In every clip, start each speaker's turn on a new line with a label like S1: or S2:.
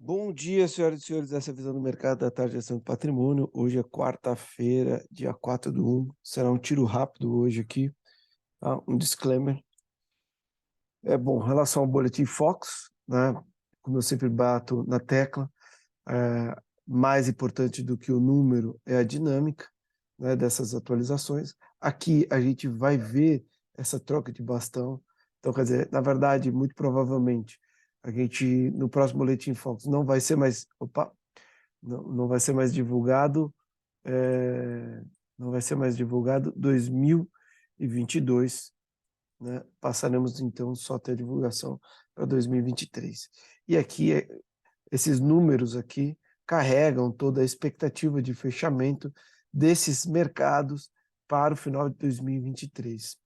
S1: Bom dia, senhoras e senhores, essa é a visão do mercado da tarde de gestão de patrimônio. Hoje é quarta-feira, dia 4/1. Será um tiro rápido hoje aqui, tá? Um disclaimer. Em relação ao Boletim Fox, né? Como eu sempre bato na tecla, mais importante do que o número é a dinâmica, né, dessas atualizações. Aqui a gente vai ver essa troca de bastão. Então, quer dizer, na verdade, muito provavelmente, a gente, no próximo Boletim Fox, não vai ser mais... não vai ser mais divulgado, não vai ser mais divulgado 2022, né? Passaremos então só até a divulgação para 2023. E aqui, esses números aqui carregam toda a expectativa de fechamento desses mercados para o final de 2023.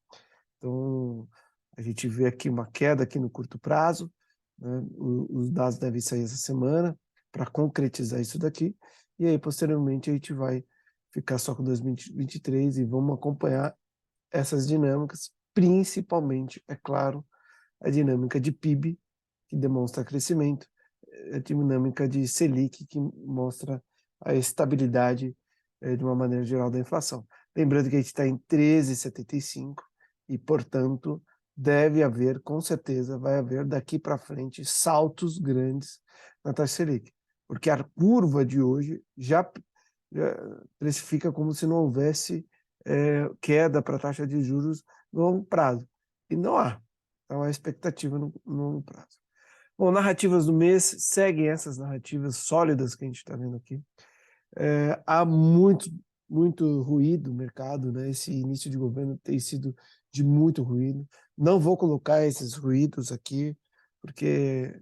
S1: Então, a gente vê aqui uma queda aqui no curto prazo, né? Os dados devem sair essa semana para concretizar isso daqui, e aí posteriormente a gente vai ficar só com 2023 e vamos acompanhar essas dinâmicas, principalmente, é claro, a dinâmica de PIB, que demonstra crescimento, a dinâmica de Selic, que mostra a estabilidade, de uma maneira geral, da inflação. Lembrando que a gente está em 13,75 e, portanto, deve haver, com certeza, vai haver daqui para frente saltos grandes na taxa Selic, porque a curva de hoje já precifica como se não houvesse queda para a taxa de juros no longo prazo. E não há. Então, há expectativa no longo prazo. Bom, narrativas do mês seguem essas narrativas sólidas que a gente está vendo aqui. Há muito ruído no mercado, né? Esse início de governo tem sido de muito ruído. Não vou colocar esses ruídos aqui, porque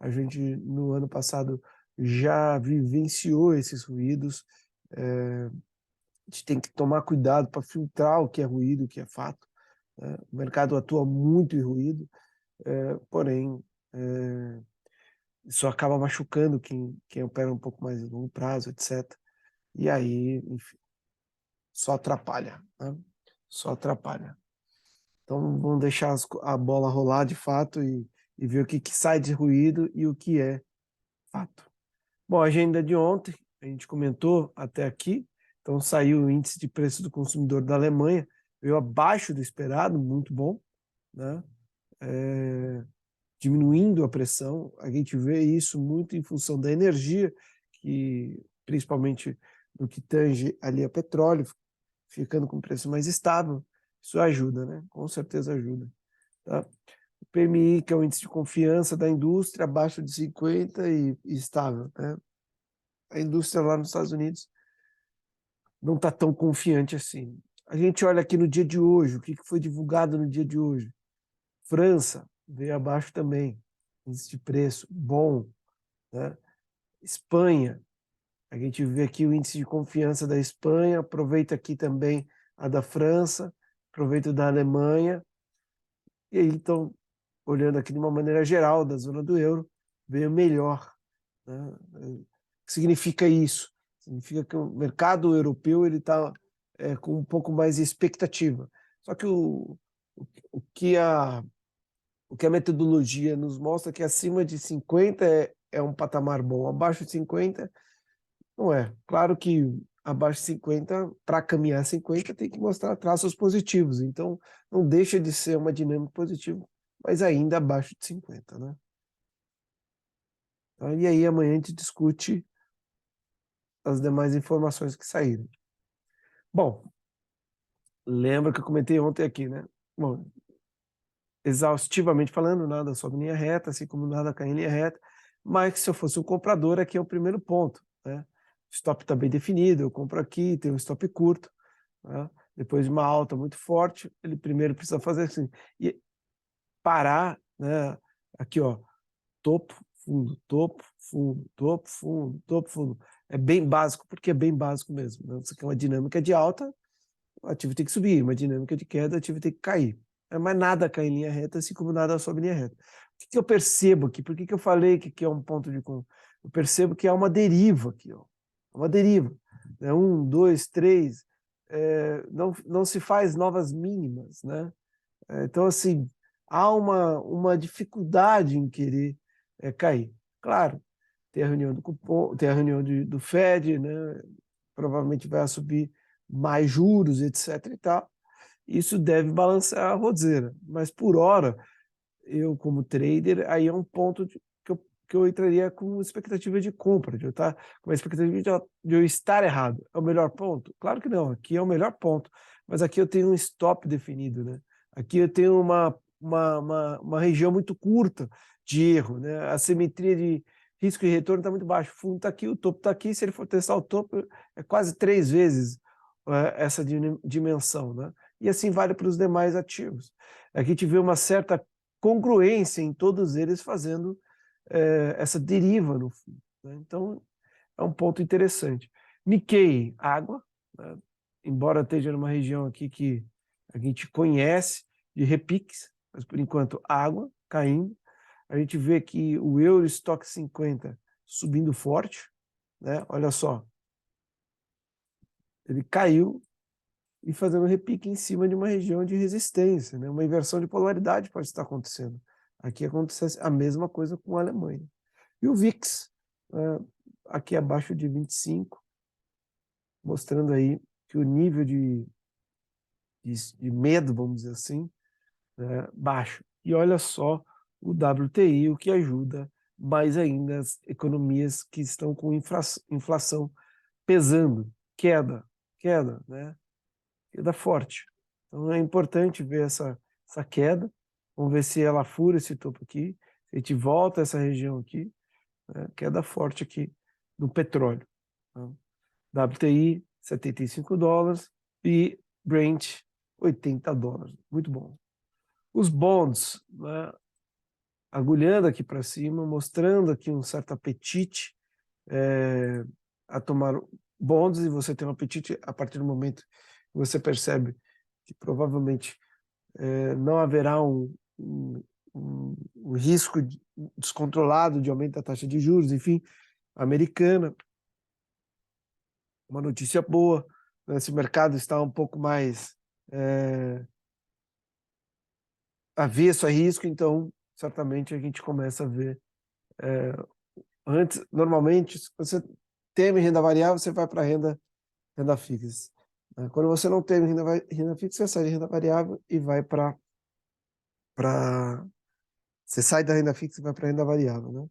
S1: a gente, no ano passado, já vivenciou esses ruídos. A gente tem que tomar cuidado para filtrar o que é ruído, o que é fato, né? O mercado atua muito em ruído, porém, isso acaba machucando quem opera um pouco mais a longo prazo, etc. E aí, enfim, só atrapalha, né? Só atrapalha. Então, vamos deixar a bola rolar de fato e ver o que sai de ruído e o que é fato. Bom, a agenda de ontem, a gente comentou até aqui, então saiu o índice de preço do consumidor da Alemanha, veio abaixo do esperado, muito bom, né? Diminuindo a pressão, a gente vê isso muito em função da energia, que principalmente no que tange ali a petróleo, ficando com preço mais estável, isso ajuda, né? Com certeza ajuda. Tá? O PMI, que é o índice de confiança da indústria, abaixo de 50 e estável, né? A indústria lá nos Estados Unidos não está tão confiante assim. A gente olha aqui no dia de hoje, o que foi divulgado no dia de hoje? França veio abaixo também, índice de preço bom, né? Espanha, a gente vê aqui o índice de confiança da Espanha, aproveita aqui também a da França, aproveita o da Alemanha, e aí então, olhando aqui de uma maneira geral da zona do euro, veio melhor, né? O que significa isso? Significa que o mercado europeu ele está com um pouco mais de expectativa. Só que o que a metodologia nos mostra é que acima de 50 é um patamar bom, abaixo de 50 não é. Claro que abaixo de 50, para caminhar 50, tem que mostrar traços positivos. Então, não deixa de ser uma dinâmica positiva, mas ainda abaixo de 50, né? Então, e aí amanhã a gente discute as demais informações que saíram. Bom, lembra que eu comentei ontem aqui, né? Bom, exaustivamente falando, nada sobe em linha reta, assim como nada cai em linha reta, mas que se eu fosse um comprador, aqui é o primeiro ponto, né? O stop está bem definido, eu compro aqui, tem um stop curto, né? Depois de uma alta muito forte, ele primeiro precisa fazer assim, e parar, né? Aqui, ó, topo, fundo, topo, fundo, topo, fundo, topo, fundo. É bem básico, porque é bem básico mesmo, né? Você quer uma dinâmica de alta, o ativo tem que subir, uma dinâmica de queda, o ativo tem que cair. Mas nada cai em linha reta, assim como nada sobe em linha reta. O que eu percebo aqui? Por que eu falei que aqui é um ponto de... Eu percebo que há uma deriva aqui, ó. Uma deriva. Né? 1, 2, 3, não se faz novas mínimas, né? Então, assim, há uma dificuldade em querer cair. Claro, tem a reunião do cupom, tem a reunião do Fed, né? Provavelmente vai subir mais juros, etc. e tal. Isso deve balancear a roseira. Mas por hora, eu como trader, aí é um ponto que eu entraria com expectativa de compra, de eu estar com a expectativa de eu estar errado. É o melhor ponto? Claro que não, aqui é o melhor ponto. Mas aqui eu tenho um stop definido, né? Aqui eu tenho uma região muito curta de erro, né? A simetria de risco e retorno está muito baixa. O fundo está aqui, o topo está aqui. Se ele for testar o topo, é quase 3 vezes essa dimensão, né? E assim vale para os demais ativos. Aqui a gente vê uma certa congruência em todos eles fazendo essa deriva no fundo, né? Então, é um ponto interessante. Nikkei, água, né? Embora esteja numa região aqui que a gente conhece de repiques, mas por enquanto água caindo. A gente vê que o Euro Stock 50 subindo forte, né? Olha só, ele caiu e fazendo repique em cima de uma região de resistência, né? Uma inversão de polaridade pode estar acontecendo. Aqui acontece a mesma coisa com a Alemanha. E o VIX, aqui abaixo de 25, mostrando aí que o nível de medo, vamos dizer assim, baixo. E olha só o WTI, o que ajuda mais ainda as economias que estão com inflação pesando, queda, né? Queda forte. Então é importante ver essa queda. Vamos ver se ela fura esse topo aqui, se a gente volta a essa região aqui, né? Queda forte aqui no petróleo. Tá? WTI, $75 e Brent, $80. Muito bom. Os bonds, né? Agulhando aqui para cima, mostrando aqui um certo apetite a tomar bonds, e você tem um apetite a partir do momento que você percebe que provavelmente não haverá um risco descontrolado de aumento da taxa de juros, enfim, americana. Uma notícia boa, né? Se o mercado está um pouco mais avesso a risco, então certamente a gente começa a ver. Antes, normalmente, se você teme renda variável, você vai para renda fixa. Quando você não tem renda fixa, você sai de renda variável e vai você sai da renda fixa e vai para a renda variável, né?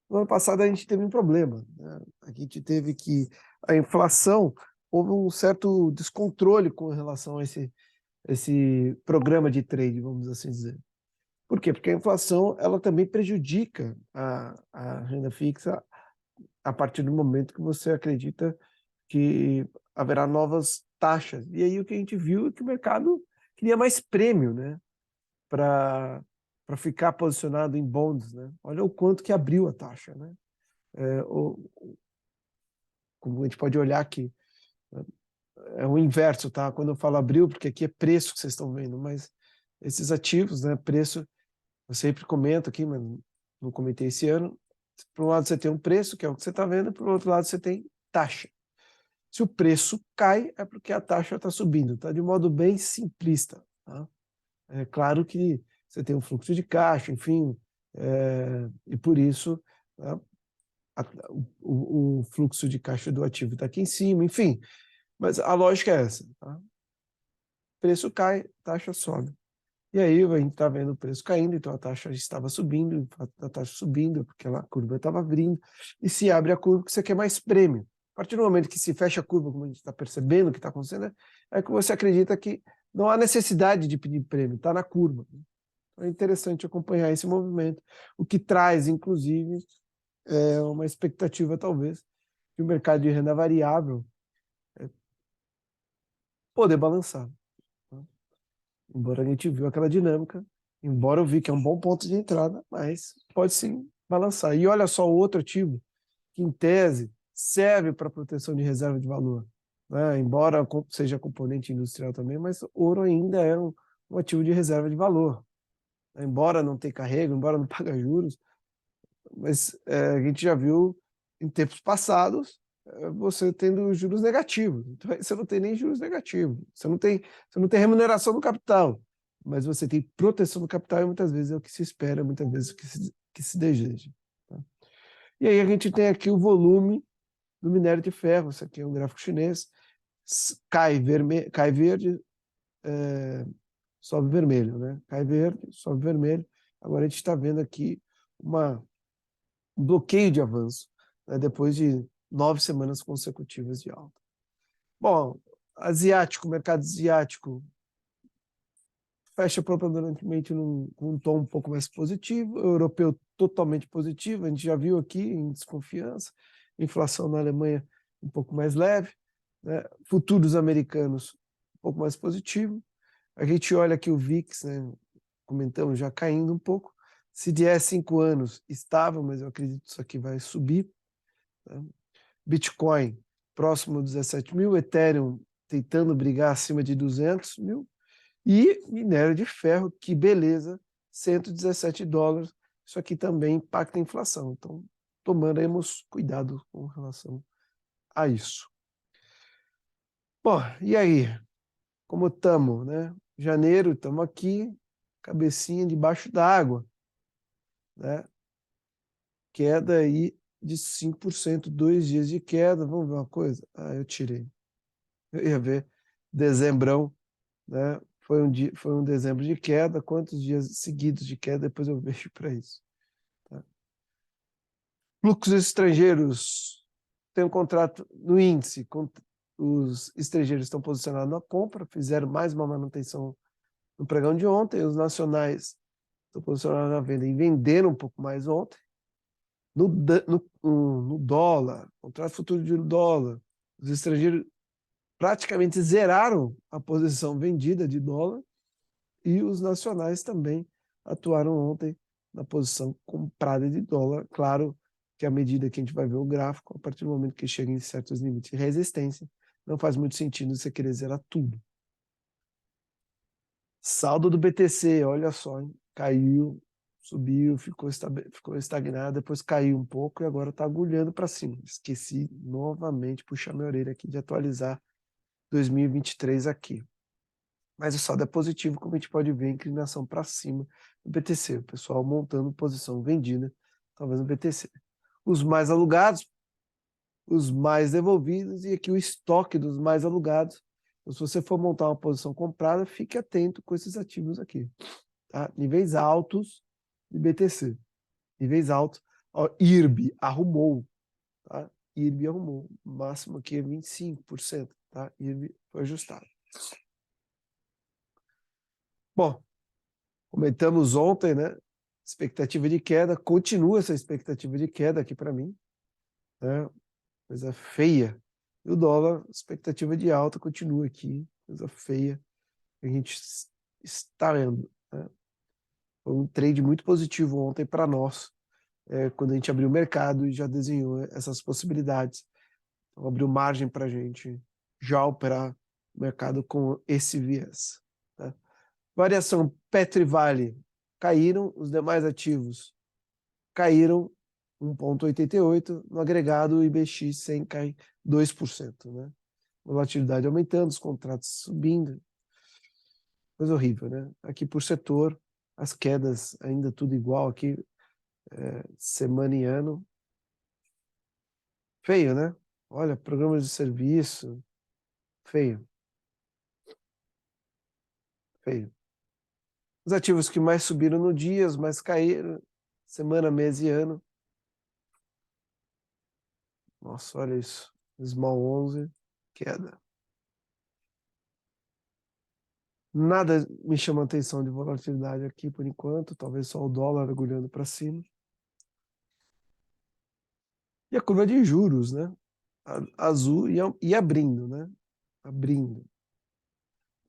S1: No ano passado a gente teve um problema, né? A gente teve que a inflação, houve um certo descontrole com relação a esse programa de trade, vamos assim dizer. Por quê? Porque a inflação ela também prejudica a renda fixa a partir do momento que você acredita que haverá novas taxas. E aí o que a gente viu é que o mercado queria mais prêmio, né? Para ficar posicionado em bonds, né? Olha o quanto que abriu a taxa, né? Como a gente pode olhar aqui, é o inverso, tá? Quando eu falo abriu, porque aqui é preço que vocês estão vendo, mas esses ativos, né? Preço, eu sempre comento aqui, mas não comentei esse ano. Por um lado você tem um preço, que é o que você está vendo, por outro lado você tem taxa. Se o preço cai, é porque a taxa está subindo, tá? De modo bem simplista, tá? É claro que você tem um fluxo de caixa, enfim, e por isso, né, o fluxo de caixa do ativo está aqui em cima, enfim, mas a lógica é essa, tá? Preço cai, taxa sobe. E aí a gente está vendo o preço caindo, então a taxa estava subindo, a taxa subindo, porque a curva estava abrindo, e se abre a curva que você quer mais prêmio. A partir do momento que se fecha a curva, como a gente está percebendo o que está acontecendo, é que você acredita que não há necessidade de pedir prêmio, está na curva. É interessante acompanhar esse movimento, o que traz, inclusive, uma expectativa, talvez, de o mercado de renda variável poder balançar. Tá? Embora a gente viu aquela dinâmica, embora eu vi que é um bom ponto de entrada, mas pode sim balançar. E olha só o outro ativo, que em tese serve para proteção de reserva de valor, né? Embora seja componente industrial também, mas ouro ainda é um ativo de reserva de valor. Embora não tenha carrego, embora não pague juros, mas a gente já viu em tempos passados você tendo juros negativos. Então você não tem nem juros negativos, você não tem remuneração do capital, mas você tem proteção do capital e muitas vezes é o que se espera, muitas vezes é o que se deseja. Tá? E aí a gente tem aqui o volume do minério de ferro, isso aqui é um gráfico chinês, cai verde, sobe vermelho, né? Cai verde, sobe vermelho. Agora a gente está vendo aqui um bloqueio de avanço, né, depois de 9 semanas consecutivas de alta. Bom, mercado asiático fecha predominantemente com um tom um pouco mais positivo, o europeu totalmente positivo, a gente já viu aqui em desconfiança, inflação na Alemanha um pouco mais leve, né? Futuros americanos um pouco mais positivo. A gente olha aqui o VIX, né? Comentamos, já caindo um pouco. CDS 5 anos estável, mas eu acredito que isso aqui vai subir. Né? Bitcoin próximo a 17 mil, Ethereum tentando brigar acima de 200 mil, e minério de ferro, que beleza, $117. Isso aqui também impacta a inflação, então tomaremos cuidado com relação a isso. Bom, e aí? Como estamos, né? Janeiro, estamos aqui, cabecinha debaixo d'água, né? Queda aí de 5%, 2 dias de queda. Vamos ver uma coisa? Ah, eu tirei. Eu ia ver dezembrão, né? Foi um dezembro de queda. Quantos dias seguidos de queda? Depois eu vejo para isso. Tá? Fluxos estrangeiros. Tem um contrato no índice. Os estrangeiros estão posicionados na compra, fizeram mais uma manutenção no pregão de ontem. Os nacionais estão posicionados na venda e venderam um pouco mais ontem. No dólar, contrato futuro de dólar, os estrangeiros praticamente zeraram a posição vendida de dólar e os nacionais também atuaram ontem na posição comprada de dólar. Claro que à medida que a gente vai ver o gráfico, a partir do momento que chega em certos limites de resistência, não faz muito sentido você querer zerar tudo. Saldo do BTC, olha só, hein? Caiu, subiu, ficou estagnado, depois caiu um pouco e agora está agulhando para cima. Esqueci novamente, puxar minha orelha aqui de atualizar 2023 aqui. Mas o saldo é positivo, como a gente pode ver, inclinação para cima do BTC. O pessoal montando posição vendida, talvez no BTC. Os mais alugados, os mais devolvidos e aqui o estoque dos mais alugados. Então, se você for montar uma posição comprada, fique atento com esses ativos aqui. Tá? Níveis altos de BTC. Níveis altos. Ó, IRB arrumou. Tá? IRB arrumou. O máximo aqui é 25%. Tá? IRB foi ajustado. Bom, comentamos ontem, né? Expectativa de queda. Continua essa expectativa de queda aqui para mim. Né? Coisa feia. E o dólar, expectativa de alta, continua aqui. Coisa feia. A gente está vendo. Né? Foi um trade muito positivo ontem para nós, quando a gente abriu o mercado e já desenhou essas possibilidades. Então, abriu margem para a gente já operar o mercado com esse viés. Tá? Variação Petro e Vale caíram, os demais ativos caíram 1,88%, no agregado o IBX 100 cai 2%. Né? Volatilidade aumentando, os contratos subindo. Coisa horrível, né? Aqui por setor, as quedas ainda tudo igual aqui, semana e ano. Feio, né? Olha, programas de serviço, feio. Feio. Os ativos que mais subiram no dia, os mais caíram, semana, mês e ano. Nossa, olha isso. Small 11, queda. Nada me chama atenção de volatilidade aqui por enquanto, talvez só o dólar agulhando para cima. E a curva de juros, né? Azul e abrindo, né? Abrindo.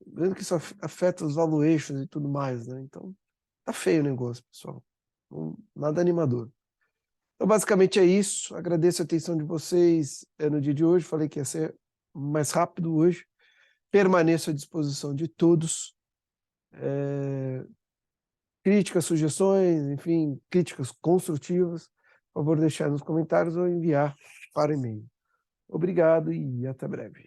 S1: Lembrando que isso afeta os valuations e tudo mais, né? Então, tá feio o negócio, pessoal. Nada animador. Então, basicamente é isso. Agradeço a atenção de vocês no dia de hoje. Falei que ia ser mais rápido hoje. Permaneço à disposição de todos. Críticas, sugestões, enfim, críticas construtivas, por favor, deixar nos comentários ou enviar para e-mail. Obrigado e até breve.